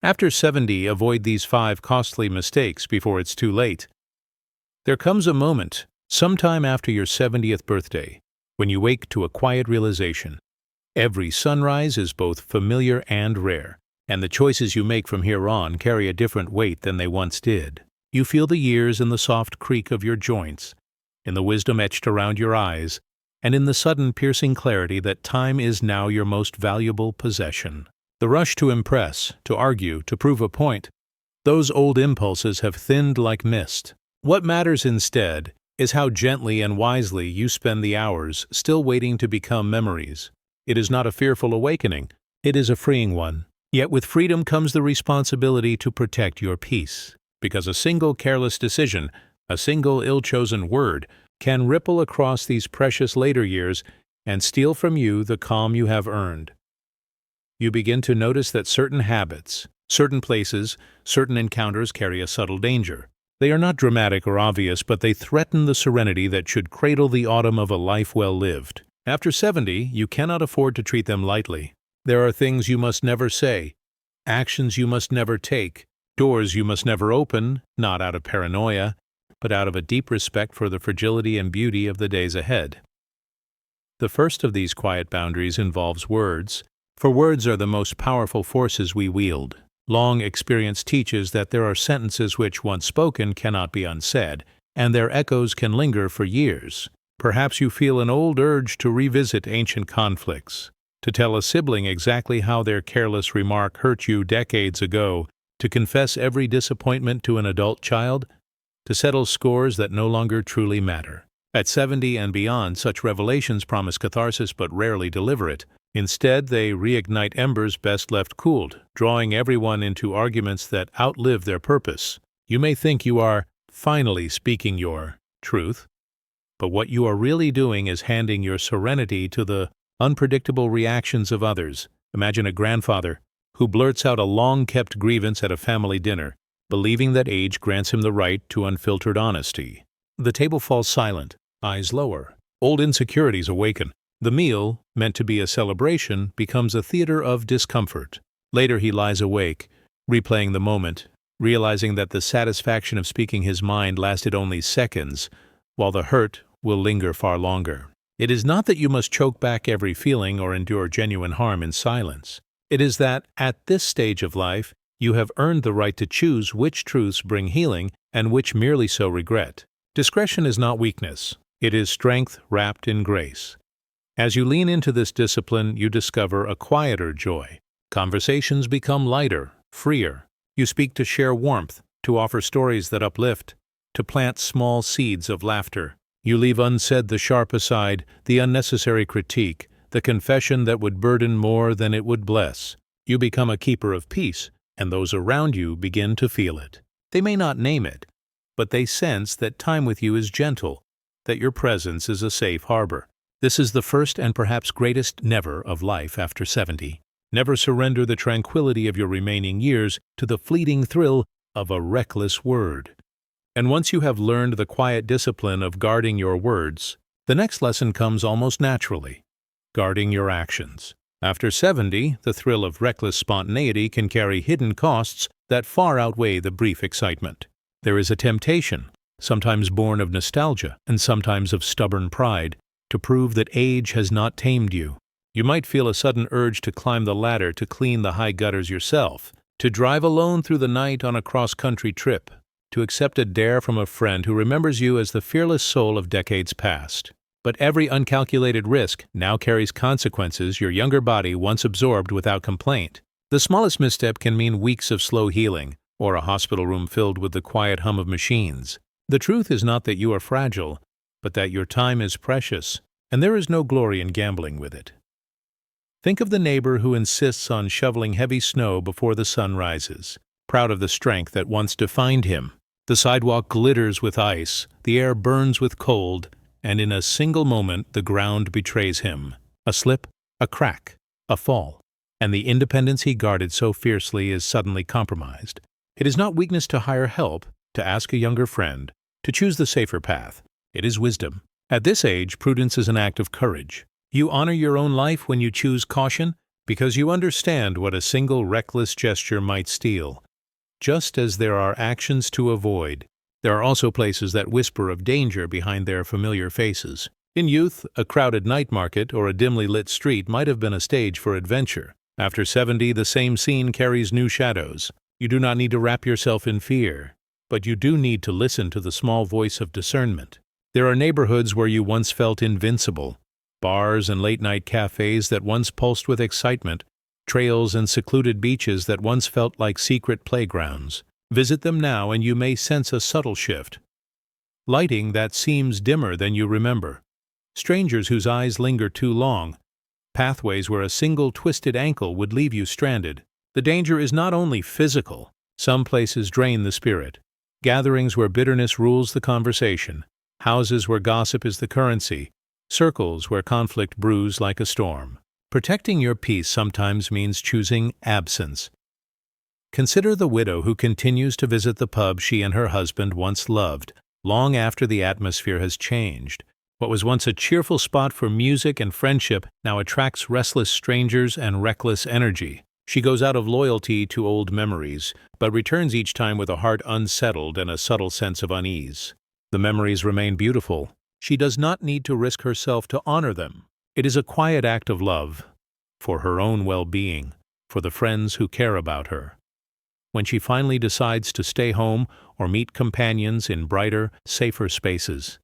After 70, avoid these 5 costly mistakes before it's too late. There comes a moment, sometime after your 70th birthday, when you wake to a quiet realization. Every sunrise is both familiar and rare, and the choices you make from here on carry a different weight than they once did. You feel the years in the soft creak of your joints, in the wisdom etched around your eyes, and in the sudden piercing clarity that time is now your most valuable possession. The rush to impress, to argue, to prove a point, those old impulses have thinned like mist. What matters instead is how gently and wisely you spend the hours still waiting to become memories. It is not a fearful awakening, it is a freeing one. Yet with freedom comes the responsibility to protect your peace, because a single careless decision, a single ill-chosen word, can ripple across these precious later years and steal from you the calm you have earned. You begin to notice that certain habits, certain places, certain encounters carry a subtle danger. They are not dramatic or obvious, but they threaten the serenity that should cradle the autumn of a life well lived. After 70, you cannot afford to treat them lightly. There are things you must never say, actions you must never take, doors you must never open, not out of paranoia, but out of a deep respect for the fragility and beauty of the days ahead. The first of these quiet boundaries involves words, for words are the most powerful forces we wield. Long experience teaches that there are sentences which, once spoken, cannot be unsaid, and their echoes can linger for years. Perhaps you feel an old urge to revisit ancient conflicts, to tell a sibling exactly how their careless remark hurt you decades ago, to confess every disappointment to an adult child, to settle scores that no longer truly matter. At 70 and beyond, such revelations promise catharsis but rarely deliver it. Instead, they reignite embers best left cooled, drawing everyone into arguments that outlive their purpose. You may think you are finally speaking your truth, but what you are really doing is handing your serenity to the unpredictable reactions of others. Imagine a grandfather who blurts out a long-kept grievance at a family dinner, believing that age grants him the right to unfiltered honesty. The table falls silent, eyes lower. Old insecurities awaken. The meal, meant to be a celebration, becomes a theater of discomfort. Later he lies awake, replaying the moment, realizing that the satisfaction of speaking his mind lasted only seconds, while the hurt will linger far longer. It is not that you must choke back every feeling or endure genuine harm in silence. It is that, at this stage of life, you have earned the right to choose which truths bring healing and which merely sow regret. Discretion is not weakness. It is strength wrapped in grace. As you lean into this discipline, you discover a quieter joy. Conversations become lighter, freer. You speak to share warmth, to offer stories that uplift, to plant small seeds of laughter. You leave unsaid the sharp aside, the unnecessary critique, the confession that would burden more than it would bless. You become a keeper of peace, and those around you begin to feel it. They may not name it, but they sense that time with you is gentle, that your presence is a safe harbor. This is the first and perhaps greatest never of life after 70. Never surrender the tranquility of your remaining years to the fleeting thrill of a reckless word. And once you have learned the quiet discipline of guarding your words, the next lesson comes almost naturally: guarding your actions. After 70, the thrill of reckless spontaneity can carry hidden costs that far outweigh the brief excitement. There is a temptation, sometimes born of nostalgia and sometimes of stubborn pride, to prove that age has not tamed you. You might feel a sudden urge to climb the ladder to clean the high gutters yourself, to drive alone through the night on a cross-country trip, to accept a dare from a friend who remembers you as the fearless soul of decades past. But every uncalculated risk now carries consequences your younger body once absorbed without complaint. The smallest misstep can mean weeks of slow healing, or a hospital room filled with the quiet hum of machines. The truth is not that you are fragile, but that your time is precious, and there is no glory in gambling with it. Think of the neighbor who insists on shoveling heavy snow before the sun rises, proud of the strength that once defined him. The sidewalk glitters with ice, the air burns with cold, and in a single moment the ground betrays him. A slip, a crack, a fall, and the independence he guarded so fiercely is suddenly compromised. It is not weakness to hire help, to ask a younger friend, to choose the safer path. It is wisdom. At this age, prudence is an act of courage. You honor your own life when you choose caution, because you understand what a single reckless gesture might steal. Just as there are actions to avoid, there are also places that whisper of danger behind their familiar faces. In youth, a crowded night market or a dimly lit street might have been a stage for adventure. After 70, the same scene carries new shadows. You do not need to wrap yourself in fear, but you do need to listen to the small voice of discernment. There are neighborhoods where you once felt invincible, bars and late-night cafes that once pulsed with excitement, trails and secluded beaches that once felt like secret playgrounds. Visit them now and you may sense a subtle shift. Lighting that seems dimmer than you remember. Strangers whose eyes linger too long. Pathways where a single twisted ankle would leave you stranded. The danger is not only physical. Some places drain the spirit. Gatherings where bitterness rules the conversation. Houses where gossip is the currency. Circles where conflict brews like a storm. Protecting your peace sometimes means choosing absence. Consider the widow who continues to visit the pub she and her husband once loved, long after the atmosphere has changed. What was once a cheerful spot for music and friendship now attracts restless strangers and reckless energy. She goes out of loyalty to old memories, but returns each time with a heart unsettled and a subtle sense of unease. The memories remain beautiful. She does not need to risk herself to honor them. It is a quiet act of love, for her own well-being, for the friends who care about her. When she finally decides to stay home or meet companions in brighter, safer spaces.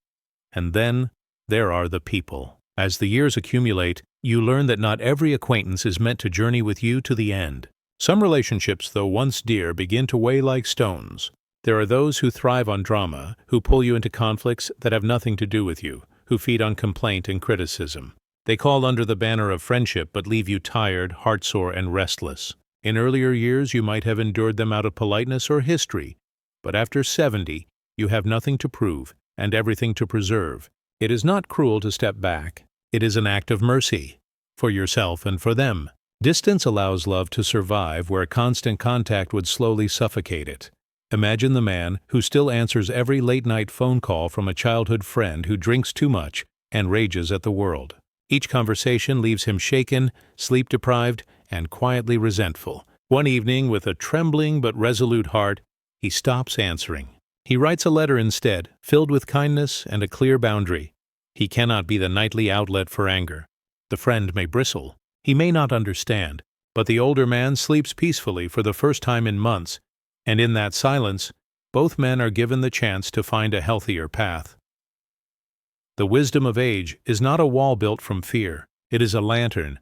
And then, there are the people. As the years accumulate, you learn that not every acquaintance is meant to journey with you to the end. Some relationships, though once dear, begin to weigh like stones. There are those who thrive on drama, who pull you into conflicts that have nothing to do with you, who feed on complaint and criticism. They call under the banner of friendship but leave you tired, heartsore, and restless. In earlier years you might have endured them out of politeness or history, but after 70 you have nothing to prove and everything to preserve. It is not cruel to step back. It is an act of mercy, for yourself and for them. Distance allows love to survive where constant contact would slowly suffocate it. Imagine the man who still answers every late-night phone call from a childhood friend who drinks too much and rages at the world. Each conversation leaves him shaken, sleep-deprived, and quietly resentful. One evening, with a trembling but resolute heart, he stops answering. He writes a letter instead, filled with kindness and a clear boundary. He cannot be the nightly outlet for anger. The friend may bristle. He may not understand, but the older man sleeps peacefully for the first time in months, and in that silence, both men are given the chance to find a healthier path. The wisdom of age is not a wall built from fear. It is a lantern,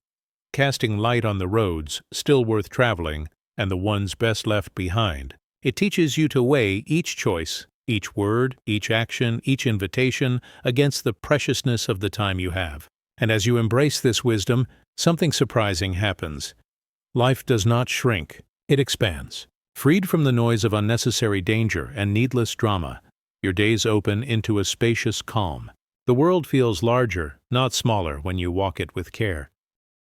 casting light on the roads still worth traveling and the ones best left behind. It teaches you to weigh each choice, each word, each action, each invitation against the preciousness of the time you have. And as you embrace this wisdom, something surprising happens. Life does not shrink, it expands. Freed from the noise of unnecessary danger and needless drama, your days open into a spacious calm. The world feels larger, not smaller, when you walk it with care.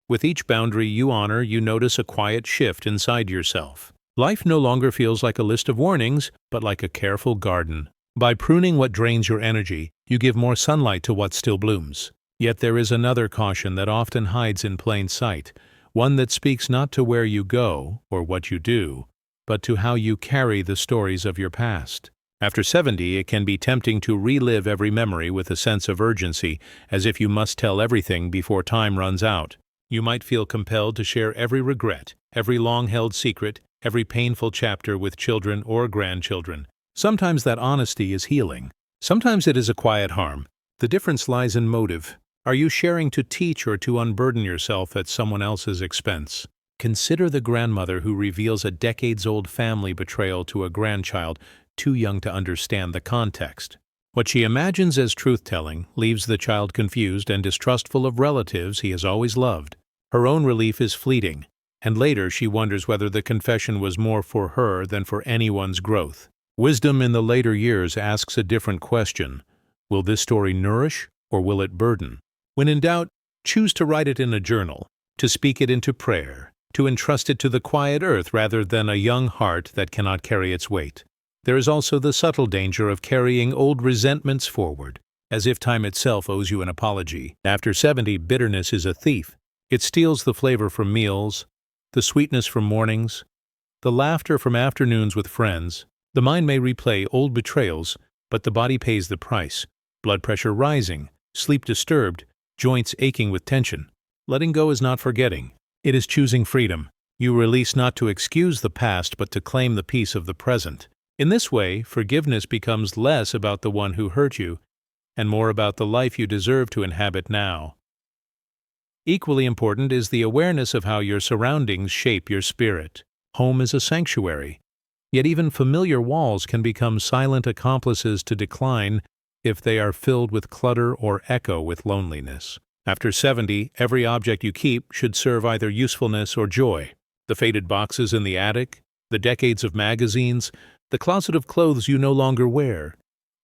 With each boundary you honor, you notice a quiet shift inside yourself. Life no longer feels like a list of warnings, but like a careful garden. By pruning what drains your energy, you give more sunlight to what still blooms. Yet there is another caution that often hides in plain sight, one that speaks not to where you go or what you do, but to how you carry the stories of your past. After 70, it can be tempting to relive every memory with a sense of urgency, as if you must tell everything before time runs out. You might feel compelled to share every regret, every long-held secret, every painful chapter with children or grandchildren. Sometimes that honesty is healing. Sometimes it is a quiet harm. The difference lies in motive. Are you sharing to teach or to unburden yourself at someone else's expense? Consider the grandmother who reveals a decades-old family betrayal to a grandchild too young to understand the context. What she imagines as truth-telling leaves the child confused and distrustful of relatives he has always loved. Her own relief is fleeting, and later she wonders whether the confession was more for her than for anyone's growth. Wisdom in the later years asks a different question. Will this story nourish, or will it burden? When in doubt, choose to write it in a journal, to speak it into prayer, to entrust it to the quiet earth rather than a young heart that cannot carry its weight. There is also the subtle danger of carrying old resentments forward, as if time itself owes you an apology. After 70, bitterness is a thief. It steals the flavor from meals, the sweetness from mornings, the laughter from afternoons with friends. The mind may replay old betrayals, but the body pays the price. Blood pressure rising, sleep disturbed, joints aching with tension. Letting go is not forgetting. It is choosing freedom. You release not to excuse the past, but to claim the peace of the present. In this way, forgiveness becomes less about the one who hurt you and more about the life you deserve to inhabit now. Equally important is the awareness of how your surroundings shape your spirit. Home is a sanctuary, yet even familiar walls can become silent accomplices to decline if they are filled with clutter or echo with loneliness. After 70, every object you keep should serve either usefulness or joy. The faded boxes in the attic, the decades of magazines, the closet of clothes you no longer wear.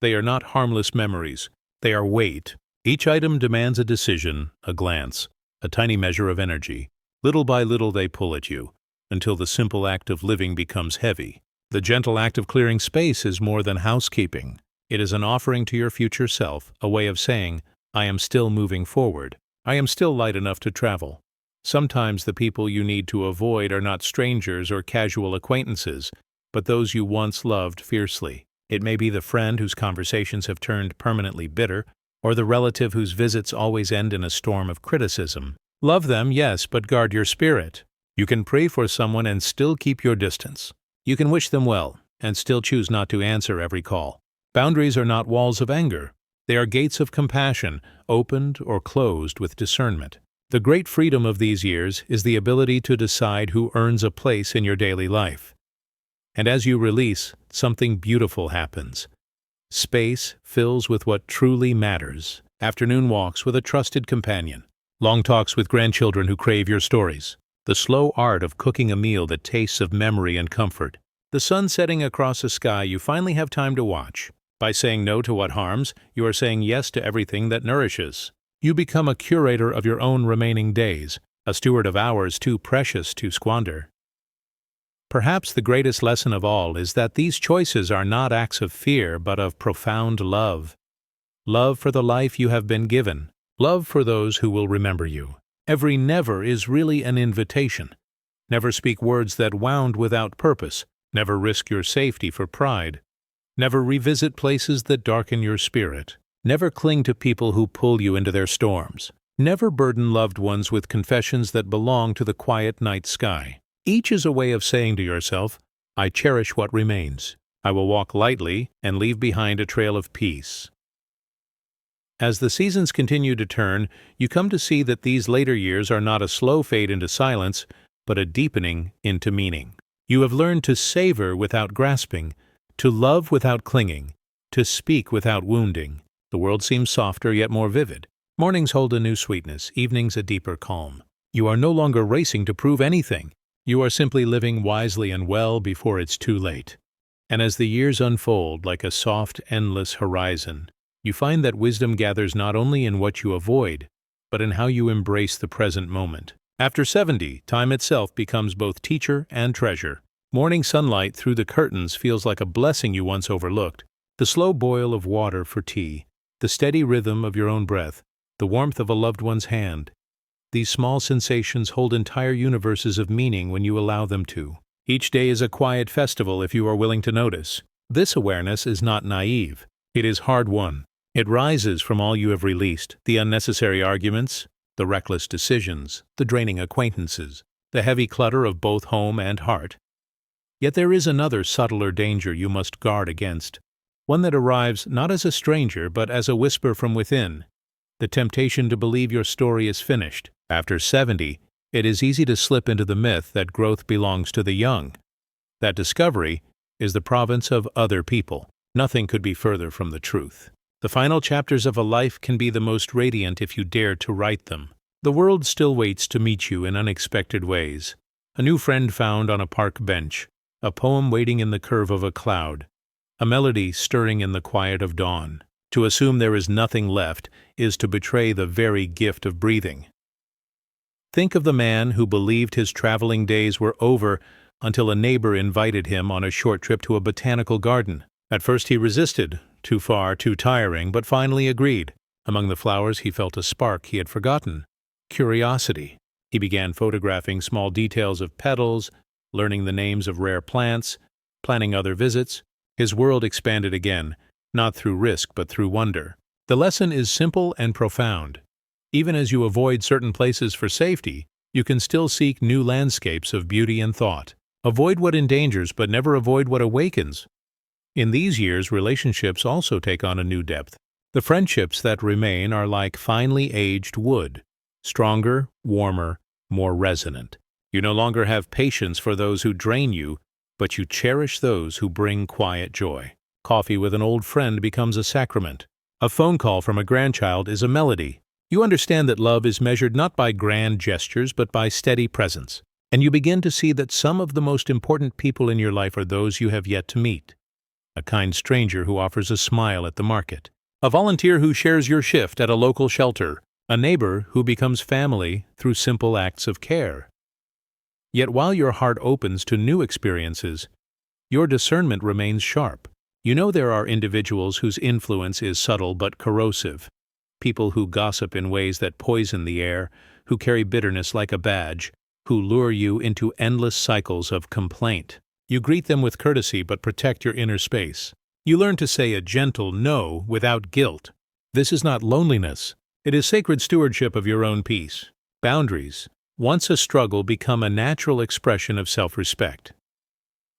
They are not harmless memories. They are weight. Each item demands a decision, a glance, a tiny measure of energy. Little by little they pull at you, until the simple act of living becomes heavy. The gentle act of clearing space is more than housekeeping. It is an offering to your future self, a way of saying, I am still moving forward. I am still light enough to travel. Sometimes the people you need to avoid are not strangers or casual acquaintances, but those you once loved fiercely. It may be the friend whose conversations have turned permanently bitter, or the relative whose visits always end in a storm of criticism. Love them, yes, but guard your spirit. You can pray for someone and still keep your distance. You can wish them well and still choose not to answer every call. Boundaries are not walls of anger. They are gates of compassion, opened or closed with discernment. The great freedom of these years is the ability to decide who earns a place in your daily life. And as you release, something beautiful happens. Space fills with what truly matters. Afternoon walks with a trusted companion. Long talks with grandchildren who crave your stories. The slow art of cooking a meal that tastes of memory and comfort. The sun setting across a sky you finally have time to watch. By saying no to what harms, you are saying yes to everything that nourishes. You become a curator of your own remaining days, a steward of hours too precious to squander. Perhaps the greatest lesson of all is that these choices are not acts of fear, but of profound love. Love for the life you have been given. Love for those who will remember you. Every never is really an invitation. Never speak words that wound without purpose. Never risk your safety for pride. Never revisit places that darken your spirit. Never cling to people who pull you into their storms. Never burden loved ones with confessions that belong to the quiet night sky. Each is a way of saying to yourself, I cherish what remains. I will walk lightly and leave behind a trail of peace. As the seasons continue to turn, you come to see that these later years are not a slow fade into silence, but a deepening into meaning. You have learned to savor without grasping, to love without clinging, to speak without wounding. The world seems softer yet more vivid. Mornings hold a new sweetness, evenings a deeper calm. You are no longer racing to prove anything. You are simply living wisely and well before it's too late. And as the years unfold like a soft, endless horizon, you find that wisdom gathers not only in what you avoid, but in how you embrace the present moment. After 70, time itself becomes both teacher and treasure. Morning sunlight through the curtains feels like a blessing you once overlooked. The slow boil of water for tea, the steady rhythm of your own breath, the warmth of a loved one's hand. These small sensations hold entire universes of meaning when you allow them to. Each day is a quiet festival if you are willing to notice. This awareness is not naive. It is hard-won. It rises from all you have released, the unnecessary arguments, the reckless decisions, the draining acquaintances, the heavy clutter of both home and heart. Yet there is another subtler danger you must guard against, one that arrives not as a stranger but as a whisper from within, the temptation to believe your story is finished. After 70, it is easy to slip into the myth that growth belongs to the young. That discovery is the province of other people. Nothing could be further from the truth. The final chapters of a life can be the most radiant if you dare to write them. The world still waits to meet you in unexpected ways. A new friend found on a park bench, a poem waiting in the curve of a cloud, a melody stirring in the quiet of dawn. To assume there is nothing left is to betray the very gift of breathing. Think of the man who believed his traveling days were over until a neighbor invited him on a short trip to a botanical garden. At first he resisted, too far, too tiring, but finally agreed. Among the flowers he felt a spark he had forgotten. Curiosity. He began photographing small details of petals, learning the names of rare plants, planning other visits. His world expanded again, not through risk but through wonder. The lesson is simple and profound. Even as you avoid certain places for safety, you can still seek new landscapes of beauty and thought. Avoid what endangers, but never avoid what awakens. In these years, relationships also take on a new depth. The friendships that remain are like finely aged wood, stronger, warmer, more resonant. You no longer have patience for those who drain you, but you cherish those who bring quiet joy. Coffee with an old friend becomes a sacrament. A phone call from a grandchild is a melody. You understand that love is measured not by grand gestures but by steady presence. And you begin to see that some of the most important people in your life are those you have yet to meet. A kind stranger who offers a smile at the market. A volunteer who shares your shift at a local shelter. A neighbor who becomes family through simple acts of care. Yet while your heart opens to new experiences, your discernment remains sharp. You know there are individuals whose influence is subtle but corrosive. People who gossip in ways that poison the air, who carry bitterness like a badge, who lure you into endless cycles of complaint. You greet them with courtesy but protect your inner space. You learn to say a gentle no without guilt. This is not loneliness. It is sacred stewardship of your own peace. Boundaries, once a struggle, become a natural expression of self-respect.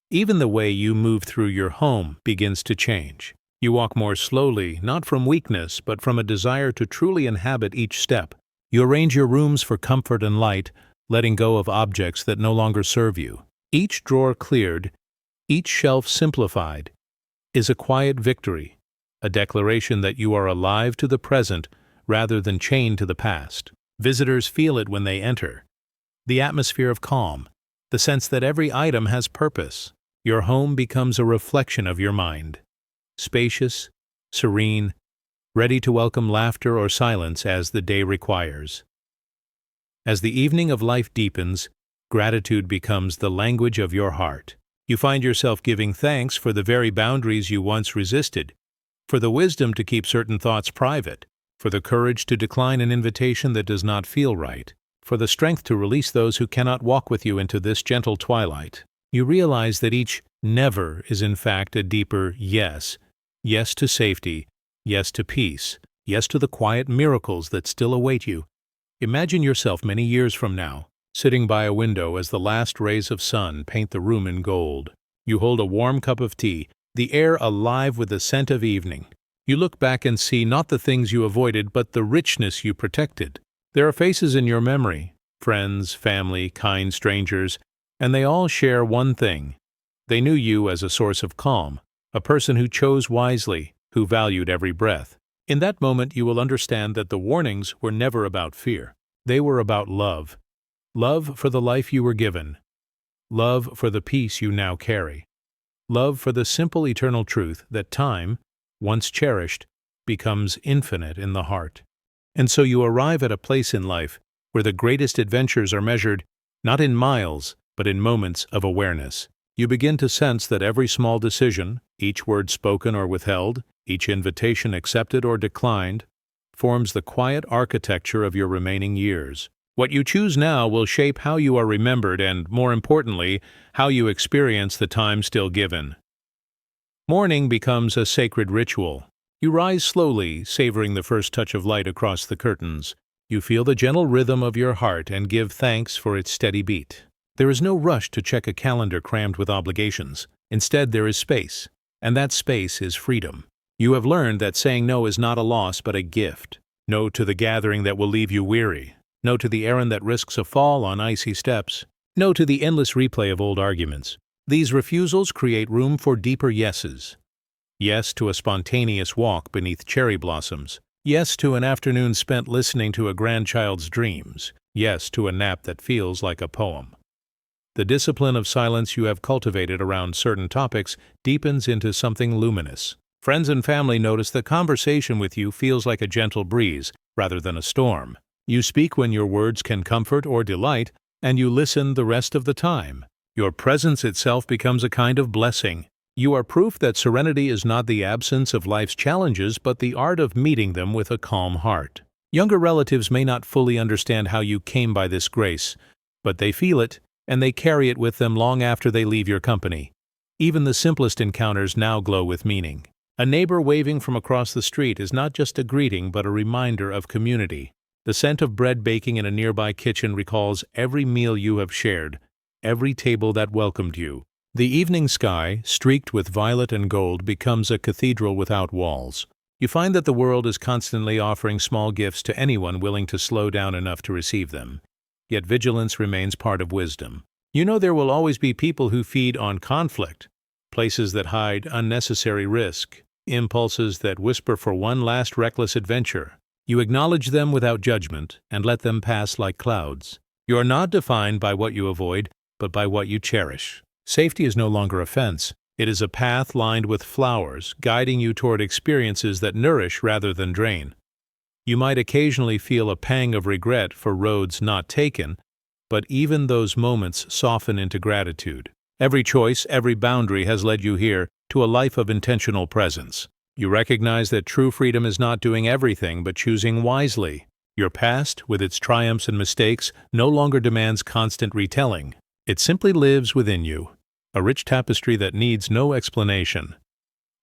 Even the way you move through your home begins to change. You walk more slowly, not from weakness, but from a desire to truly inhabit each step. You arrange your rooms for comfort and light, letting go of objects that no longer serve you. Each drawer cleared, each shelf simplified, is a quiet victory, a declaration that you are alive to the present rather than chained to the past. Visitors feel it when they enter. The atmosphere of calm, the sense that every item has purpose. Your home becomes a reflection of your mind. Spacious, serene, ready to welcome laughter or silence as the day requires. As the evening of life deepens, gratitude becomes the language of your heart. You find yourself giving thanks for the very boundaries you once resisted, for the wisdom to keep certain thoughts private, for the courage to decline an invitation that does not feel right, for the strength to release those who cannot walk with you into this gentle twilight. You realize that each never is in fact a deeper yes. Yes to safety, yes to peace, yes to the quiet miracles that still await you. Imagine yourself many years from now, sitting by a window as the last rays of sun paint the room in gold. You hold a warm cup of tea, the air alive with the scent of evening. You look back and see not the things you avoided, but the richness you protected. There are faces in your memory, friends, family, kind strangers, and they all share one thing. They knew you as a source of calm, a person who chose wisely, who valued every breath. In that moment you will understand that the warnings were never about fear. They were about love. Love for the life you were given. Love for the peace you now carry. Love for the simple eternal truth that time, once cherished, becomes infinite in the heart. And so you arrive at a place in life where the greatest adventures are measured not in miles, but in moments of awareness. You begin to sense that every small decision, each word spoken or withheld, each invitation accepted or declined, forms the quiet architecture of your remaining years. What you choose now will shape how you are remembered and, more importantly, how you experience the time still given. Morning becomes a sacred ritual. You rise slowly, savoring the first touch of light across the curtains. You feel the gentle rhythm of your heart and give thanks for its steady beat. There is no rush to check a calendar crammed with obligations. Instead, there is space, and that space is freedom. You have learned that saying no is not a loss but a gift. No to the gathering that will leave you weary. No to the errand that risks a fall on icy steps. No to the endless replay of old arguments. These refusals create room for deeper yeses. Yes to a spontaneous walk beneath cherry blossoms. Yes to an afternoon spent listening to a grandchild's dreams. Yes to a nap that feels like a poem. The discipline of silence you have cultivated around certain topics deepens into something luminous. Friends and family notice that conversation with you feels like a gentle breeze rather than a storm. You speak when your words can comfort or delight, and you listen the rest of the time. Your presence itself becomes a kind of blessing. You are proof that serenity is not the absence of life's challenges, but the art of meeting them with a calm heart. Younger relatives may not fully understand how you came by this grace, but they feel it, and they carry it with them long after they leave your company. Even the simplest encounters now glow with meaning. A neighbor waving from across the street is not just a greeting but a reminder of community. The scent of bread baking in a nearby kitchen recalls every meal you have shared, every table that welcomed you. The evening sky, streaked with violet and gold, becomes a cathedral without walls. You find that the world is constantly offering small gifts to anyone willing to slow down enough to receive them. Yet vigilance remains part of wisdom. You know there will always be people who feed on conflict, places that hide unnecessary risk, impulses that whisper for one last reckless adventure. You acknowledge them without judgment and let them pass like clouds. You are not defined by what you avoid, but by what you cherish. Safety is no longer a fence. It is a path lined with flowers, guiding you toward experiences that nourish rather than drain. You might occasionally feel a pang of regret for roads not taken, but even those moments soften into gratitude. Every choice, every boundary has led you here to a life of intentional presence. You recognize that true freedom is not doing everything but choosing wisely. Your past, with its triumphs and mistakes, no longer demands constant retelling. It simply lives within you, a rich tapestry that needs no explanation.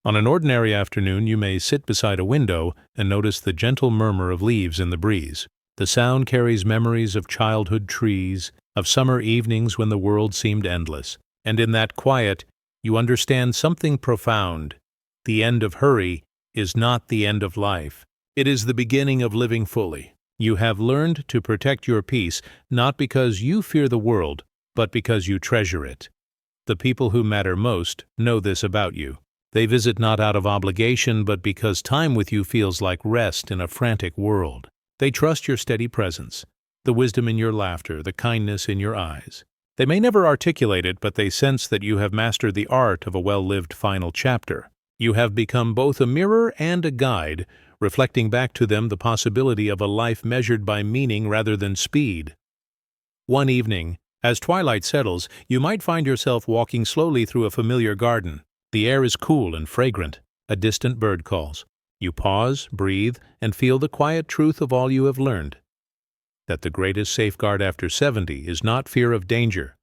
On an ordinary afternoon, you may sit beside a window and notice the gentle murmur of leaves in the breeze. The sound carries memories of childhood trees, of summer evenings when the world seemed endless. And in that quiet, you understand something profound. The end of hurry is not the end of life. It is the beginning of living fully. You have learned to protect your peace, not because you fear the world, but because you treasure it. The people who matter most know this about you. They visit not out of obligation, but because time with you feels like rest in a frantic world. They trust your steady presence, the wisdom in your laughter, the kindness in your eyes. They may never articulate it, but they sense that you have mastered the art of a well-lived final chapter. You have become both a mirror and a guide, reflecting back to them the possibility of a life measured by meaning rather than speed. One evening, as twilight settles, you might find yourself walking slowly through a familiar garden. The air is cool and fragrant. A distant bird calls. You pause, breathe, and feel the quiet truth of all you have learned. That the greatest safeguard after 70 is not fear of danger,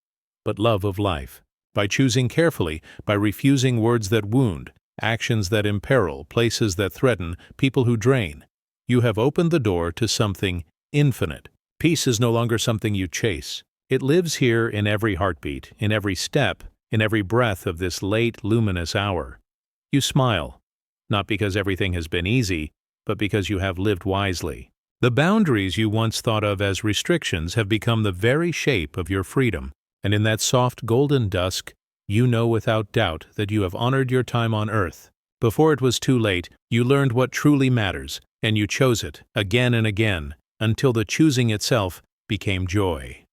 but love of life. By choosing carefully, by refusing words that wound, actions that imperil, places that threaten, people who drain, you have opened the door to something infinite. Peace is no longer something you chase. It lives here in every heartbeat, in every step, in every breath of this late, luminous hour. You smile, not because everything has been easy, but because you have lived wisely. The boundaries you once thought of as restrictions have become the very shape of your freedom, and in that soft golden dusk, you know without doubt that you have honored your time on earth. Before it was too late, you learned what truly matters, and you chose it again and again, until the choosing itself became joy.